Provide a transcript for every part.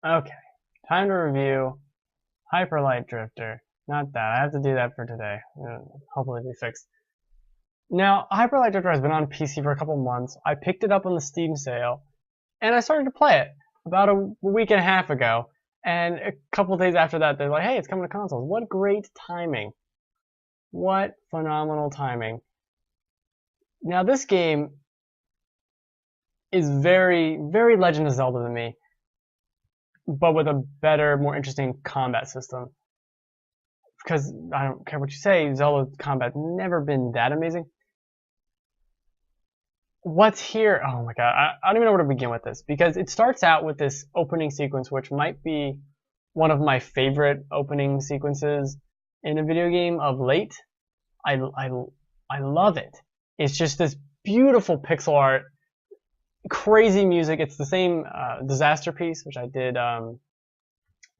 Okay, time to review Hyper Light Drifter. Not that, I have to do that for today. Hopefully be fixed. Now, Hyper Light Drifter has been on PC for a couple months. I picked it up on the Steam sale, and I started to play it about a week and a half ago. And a couple days after that, they're like, hey, it's coming to consoles. What great timing. What phenomenal timing. Now, this game is very, very Legend of Zelda to me, but with a better, more interesting combat system. Because I don't care what you say, Zelda combat's never been that amazing. What's here? Oh my god, I don't even know where to begin with this, because it starts out with this opening sequence, which might be one of my favorite opening sequences in a video game of late. I love it. It's just this beautiful pixel art, crazy music. It's the same Disaster piece, which I did the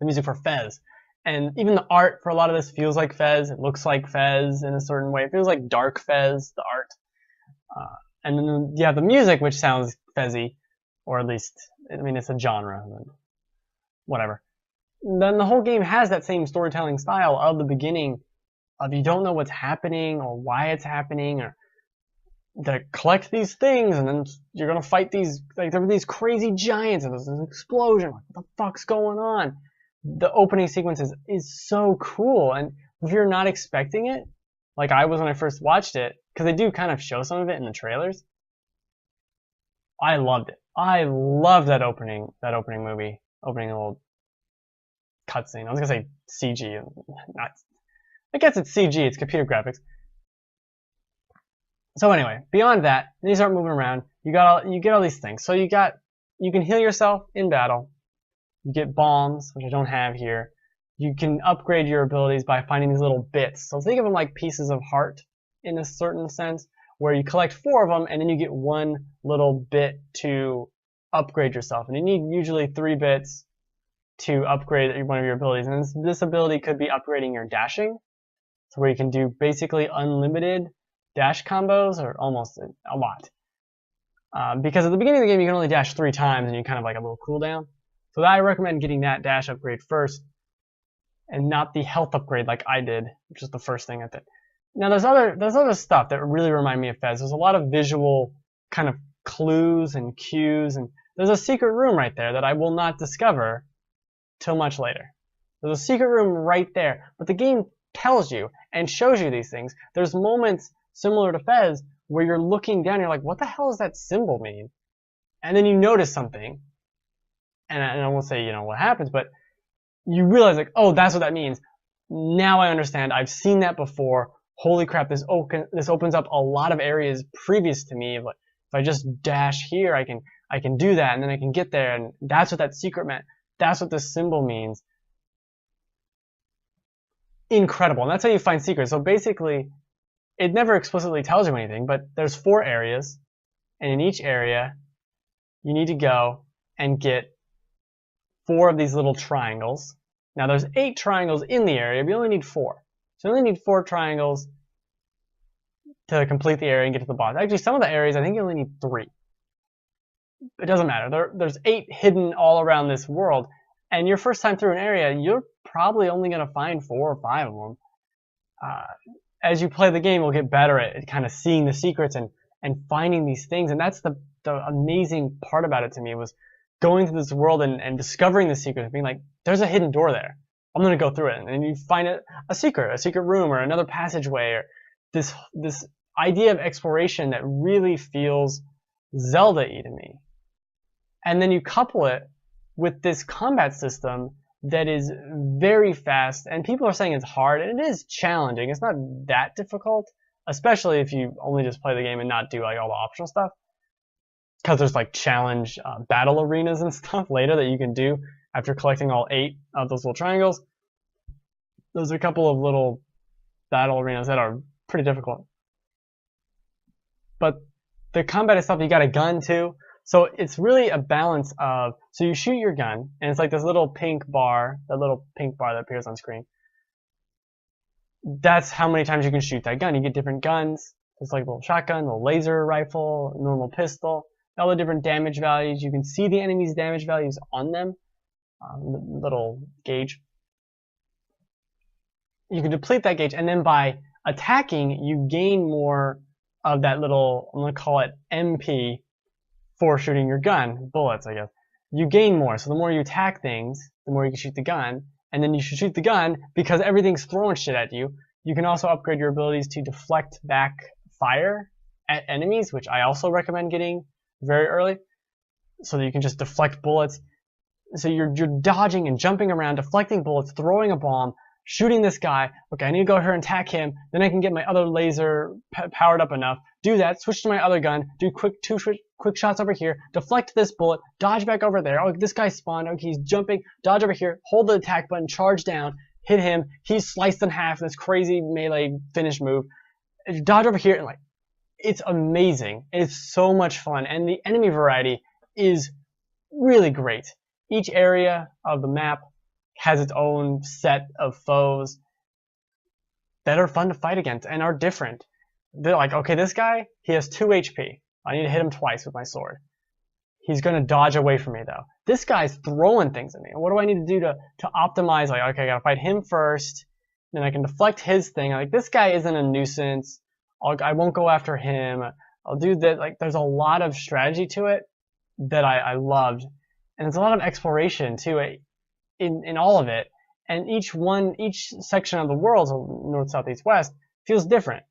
music for Fez. And even the art for a lot of this feels like Fez. It looks like Fez in a certain way. It feels like dark Fez, the art. And then you have the music, which sounds Fezzy, or at least, I mean, it's a genre, whatever. Then the whole game has that same storytelling style of the beginning, of you don't know what's happening or why it's happening, or to collect these things, and then you're gonna fight these, like, there were these crazy giants, and there's an explosion. Like, what the fuck's going on? The opening sequence is so cool, and if you're not expecting it, like I was when I first watched it, because they do kind of show some of it in the trailers. I loved it. I loved that opening movie, opening little cutscene. I was gonna say CG, not. I guess it's CG. It's computer graphics. So anyway, beyond that, then you start moving around. You get all these things. So you can heal yourself in battle. You get bombs, which I don't have here. You can upgrade your abilities by finding these little bits. So think of them like pieces of heart in a certain sense, where you collect 4 of them and then you get 1 little bit to upgrade yourself. And you need usually 3 bits to upgrade one of your abilities. And this ability could be upgrading your dashing, so where you can do basically unlimited dash combos, or almost a lot. Because at the beginning of the game you can only dash 3 times and you kind of like a little cooldown. So I recommend getting that dash upgrade first, and not the health upgrade like I did, which is the first thing I did. Now there's other stuff that really remind me of Fez. There's a lot of visual kind of clues and cues, and there's a secret room right there that I will not discover till much later. There's a secret room right there, but the game tells you and shows you these things. There's moments similar to Fez where you're looking down and you're like, what the hell does that symbol mean? And then you notice something, and I won't say, you know, what happens, but you realize, like, oh, that's what that means. Now I understand. I've seen that before. Holy crap, this opens up a lot of areas previous to me. Like, if I just dash here, I can do that, and then I can get there, and that's what that secret meant. That's what this symbol means. Incredible. And that's how you find secrets. So basically, it never explicitly tells you anything, but there's 4 areas, and in each area, you need to go and get 4 of these little triangles. Now there's 8 triangles in the area, but you only need 4. So you only need 4 triangles to complete the area and get to the boss. Actually, some of the areas, I think you only need 3. It doesn't matter. There's 8 hidden all around this world, and your first time through an area, you're probably only going to find 4 or 5 of them. As you play the game, you'll get better at kind of seeing the secrets and finding these things, and that's the amazing part about it to me, was going through this world and discovering the secret and being like, there's a hidden door there. I'm going to go through it. And you find a secret room, or another passageway, or this idea of exploration that really feels Zelda-y to me. And then you couple it with this combat system that is very fast, and people are saying it's hard, and it is challenging. It's not that difficult, especially if you only just play the game and not do like all the optional stuff. Because there's like challenge battle arenas and stuff later that you can do after collecting all 8 of those little triangles. There's a couple of little battle arenas that are pretty difficult. But the combat itself, you got a gun too. So it's really a balance of, so you shoot your gun, and it's like this little pink bar, that appears on screen. That's how many times you can shoot that gun. You get different guns. There's like a little shotgun, a little laser rifle, a normal pistol. All the different damage values. You can see the enemy's damage values on them. little gauge. You can deplete that gauge, and then by attacking, you gain more of that little, I'm going to call it MP, for shooting your gun. Bullets, I guess. You gain more, so the more you attack things, the more you can shoot the gun, and then you should shoot the gun because everything's throwing shit at you. You can also upgrade your abilities to deflect back fire at enemies, which I also recommend getting very early, so that you can just deflect bullets. So you're dodging and jumping around, deflecting bullets, throwing a bomb, shooting this guy. Okay, I need to go here and attack him. Then I can get my other laser powered up enough. Do that, switch to my other gun, do two quick shots over here, deflect this bullet, dodge back over there. Oh, this guy spawned. Okay, he's jumping, dodge over here, hold the attack button, charge down, hit him. He's sliced in half. This crazy melee finish move. Dodge over here, and like, it's amazing. It's so much fun, and the enemy variety is really great. Each area of the map has its own set of foes that are fun to fight against and are different. They're like, okay, this guy, he has 2 HP. I need to hit him twice with my sword. He's going to dodge away from me, though. This guy's throwing things at me. What do I need to do to optimize? Like, okay, I got to fight him first. Then I can deflect his thing. Like, this guy isn't a nuisance. I won't go after him. I'll do that. Like, there's a lot of strategy to it that I loved. And there's a lot of exploration, too, in all of it. And each section of the world, so north, south, east, west, feels different.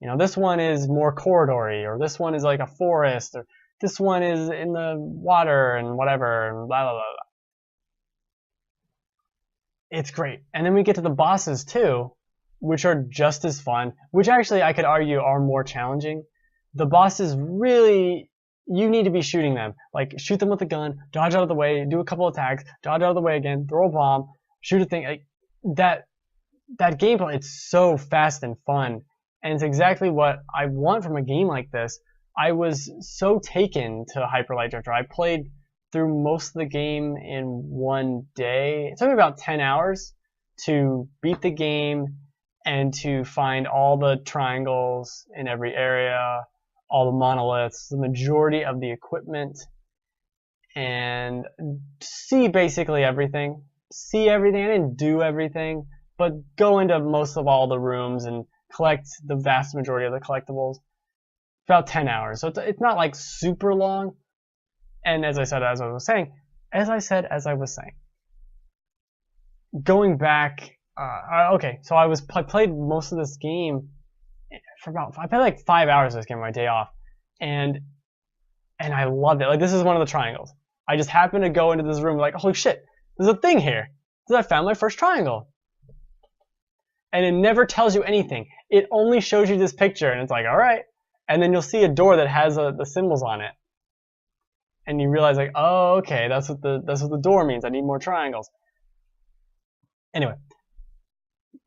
You know, this one is more corridory, or this one is like a forest, or this one is in the water and whatever, and blah, blah, blah, blah. It's great. And then we get to the bosses too, which are just as fun, which actually I could argue are more challenging. The bosses really, you need to be shooting them. Like, shoot them with a gun, dodge out of the way, do a couple attacks, dodge out of the way again, throw a bomb, shoot a thing. Like, that gameplay, it's so fast and fun. And it's exactly what I want from a game like this. I was so taken to Hyper Light Drifter. I played through most of the game in one day. It took me about 10 hours to beat the game and to find all the triangles in every area, all the monoliths, the majority of the equipment, and see basically everything. See everything. I didn't do everything, but go into most of all the rooms and collect the vast majority of the collectibles. About 10 hours. So it's not like super long. And as I was saying, going back, okay, so I played most of this game for I played like 5 hours of this game on my day off, and I loved it. Like, this is one of the triangles. I just happened to go into this room like, holy shit, there's a thing here. I found my first triangle. And it never tells you anything. It only shows you this picture, and it's like, all right. And then you'll see a door that has the symbols on it, and you realize, like, oh, okay, that's what the door means. I need more triangles. Anyway,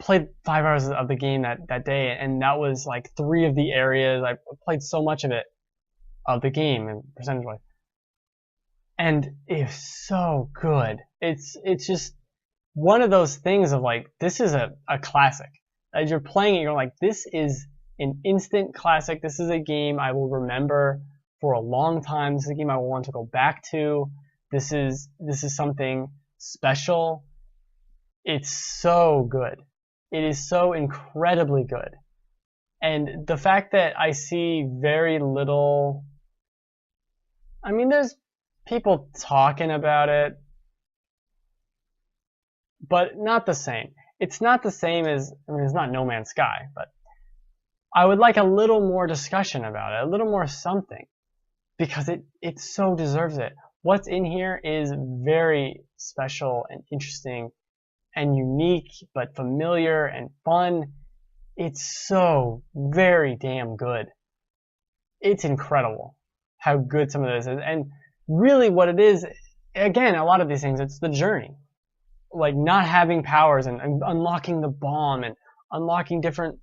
played 5 hours of the game that day, and that was like 3 of the areas. I played so much of it, of the game, and percentage-wise, and it's so good. It's just one of those things of like, this is a classic. As you're playing it, you're like, this is an instant classic. This is a game I will remember for a long time. This is a game I will want to go back to. This is something special. It's so good. It is so incredibly good. And the fact that I see very little, I mean, there's people talking about it, but not the same. It's not the same as, I mean, it's not No Man's Sky, but I would like a little more discussion about it, a little more something, because it so deserves it. What's in here is very special and interesting and unique, but familiar and fun. It's so very damn good. It's incredible how good some of this is. And really what it is, again, a lot of these things, it's the journey. Like, not having powers and unlocking the bomb and unlocking different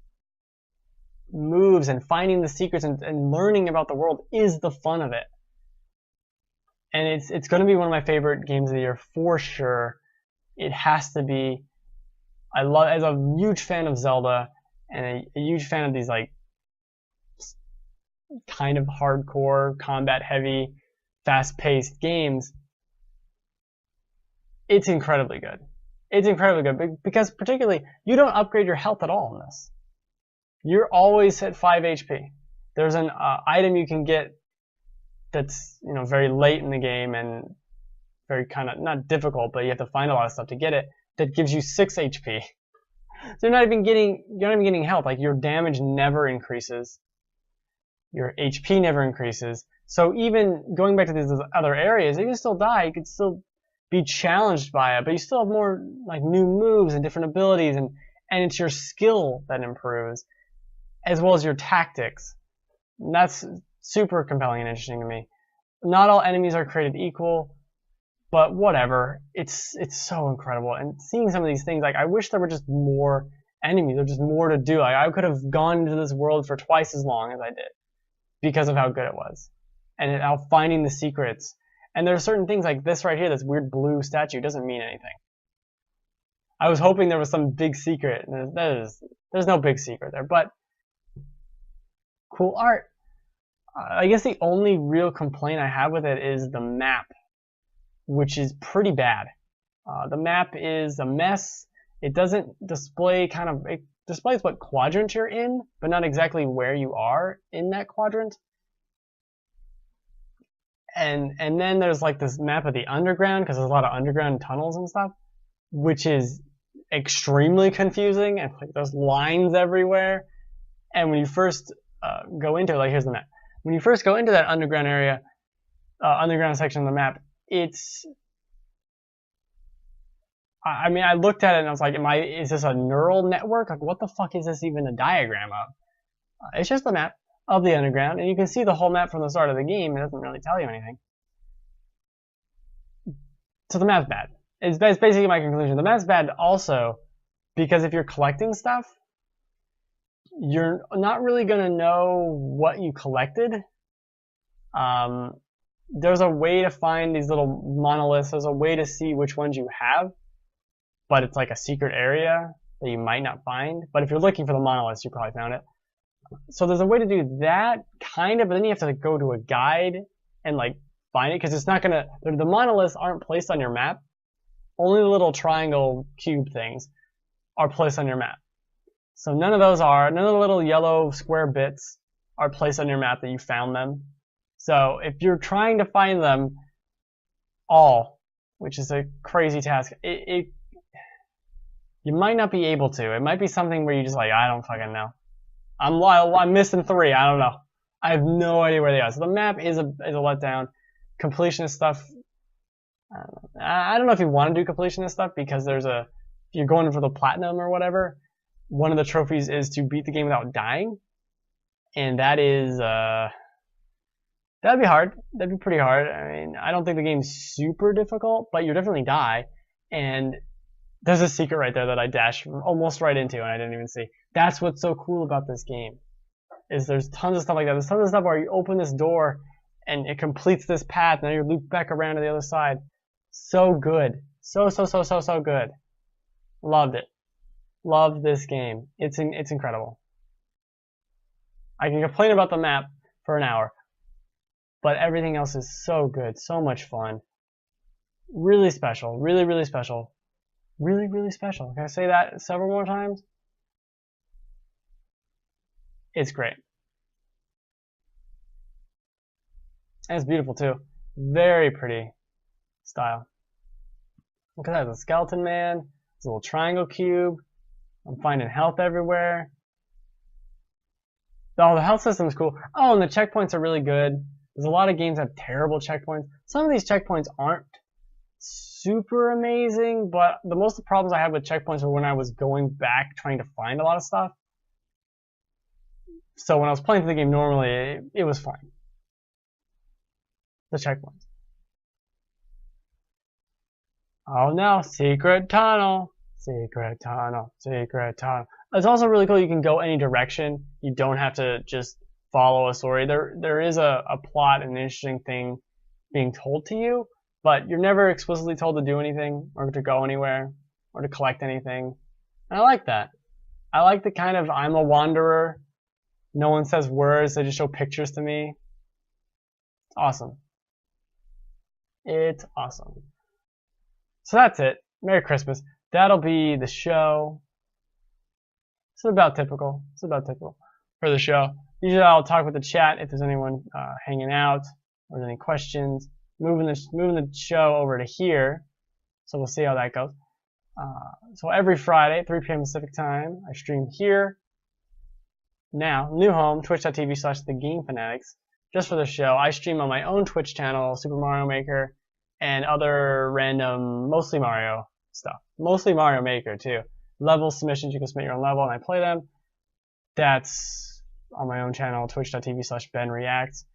moves and finding the secrets and learning about the world is the fun of it. And it's going to be one of my favorite games of the year for sure. It has to be. As a huge fan of Zelda and a huge fan of these like kind of hardcore, combat heavy, fast-paced games, it's incredibly good. It's incredibly good because particularly you don't upgrade your health at all in this. You're always at 5 HP. There's an item you can get that's very late in the game and very kind of not difficult, but you have to find a lot of stuff to get it, that gives you 6 HP. So you're not even getting health. Like your damage never increases. Your HP never increases. So even going back to these other areas, you can still die. You can still be challenged by it, but you still have more like new moves and different abilities, and it's your skill that improves, as well as your tactics. And that's super compelling and interesting to me. Not all enemies are created equal, but whatever. It's so incredible. And seeing some of these things, like I wish there were just more enemies. There was just more to do. Like I could have gone into this world for twice as long as I did because of how good it was, and how finding the secrets. And there are certain things like this right here, this weird blue statue, doesn't mean anything. I was hoping there was some big secret. There's no big secret there, but cool art. I guess the only real complaint I have with it is the map, which is pretty bad. The map is a mess. It doesn't display it displays what quadrant you're in, but not exactly where you are in that quadrant. And then there's like this map of the underground, because there's a lot of underground tunnels and stuff, which is extremely confusing, and like there's lines everywhere. And when you first go into it, like here's the map. When you first go into that underground area, underground section of the map, I mean, I looked at it and I was like, is this a neural network? Like, what the fuck is this even a diagram of? It's just a map of the underground, and you can see the whole map from the start of the game. It doesn't really tell you anything. So the map's bad. It's basically my conclusion. The map's bad also because if you're collecting stuff, you're not really going to know what you collected. There's a way to find these little monoliths. There's a way to see which ones you have, but it's like a secret area that you might not find. But if you're looking for the monoliths, you probably found it. So there's a way to do that, kind of, but then you have to like go to a guide and like find it, because it's not gonna. The monoliths aren't placed on your map. Only the little triangle cube things are placed on your map. So none of those are. None of the little yellow square bits are placed on your map that you found them. So if you're trying to find them all, which is a crazy task, you might not be able to. It might be something where you just like, I don't fucking know. I'm missing 3. I don't know. I have no idea where they are. So the map is a letdown. Completionist stuff. I don't know if you want to do completionist stuff, because if you're going for the platinum or whatever, one of the trophies is to beat the game without dying, and that is that'd be hard. That'd be pretty hard. I mean, I don't think the game's super difficult, but you definitely die. And there's a secret right there that I dashed almost right into and I didn't even see. That's what's so cool about this game, is there's tons of stuff like that. There's tons of stuff where you open this door and it completes this path, and then you loop back around to the other side. So good. So good. Loved it. Loved this game. It's incredible. I can complain about the map for an hour, but everything else is so good. So much fun. Really special. Really special. Really special. Can I say that several more times? It's great. And it's beautiful too. Very pretty style. Look at that. There's a skeleton man. There's a little triangle cube. I'm finding health everywhere. Oh, the health system is cool. Oh, and the checkpoints are really good. There's a lot of games that have terrible checkpoints. Some of these checkpoints aren't super amazing, but the most of the problems I had with checkpoints were when I was going back trying to find a lot of stuff. So when I was playing through the game normally, it was fine. The checkpoints. Oh no, secret tunnel. Secret tunnel. Secret tunnel. It's also really cool. You can go any direction. You don't have to just follow a story. There is a plot and an interesting thing being told to you, but you're never explicitly told to do anything or to go anywhere or to collect anything. And I like that. I like the kind of I'm a wanderer. No one says words. They just show pictures to me. It's awesome. It's awesome. So that's it. Merry Christmas. That'll be the show. It's about typical. It's about typical for the show. Usually I'll talk with the chat if there's anyone hanging out or any questions. Moving the show over to here. So we'll see how that goes. So every Friday, 3 p.m. Pacific time, I stream here. Now, new home, twitch.tv/thegamefanatics. Just for the show, I stream on my own Twitch channel, Super Mario Maker, and other random, mostly Mario stuff. Mostly Mario Maker, too. Level submissions, you can submit your own level, and I play them. That's on my own channel, twitch.tv/benreacts.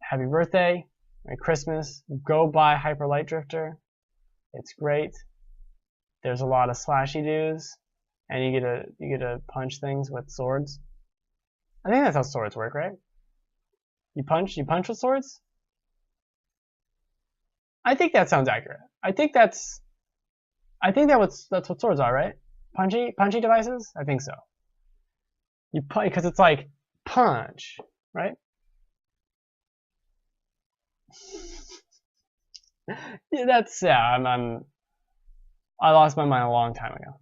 Happy birthday, Merry Christmas. Go buy Hyper Light Drifter. It's great. There's a lot of slashy dudes, and you get to punch things with swords. I think that's how swords work, right? You punch with swords? I think that sounds accurate. I think that's what swords are, right? Punchy devices? I think so. You punch because it's like punch, right? Yeah, that's I lost my mind a long time ago.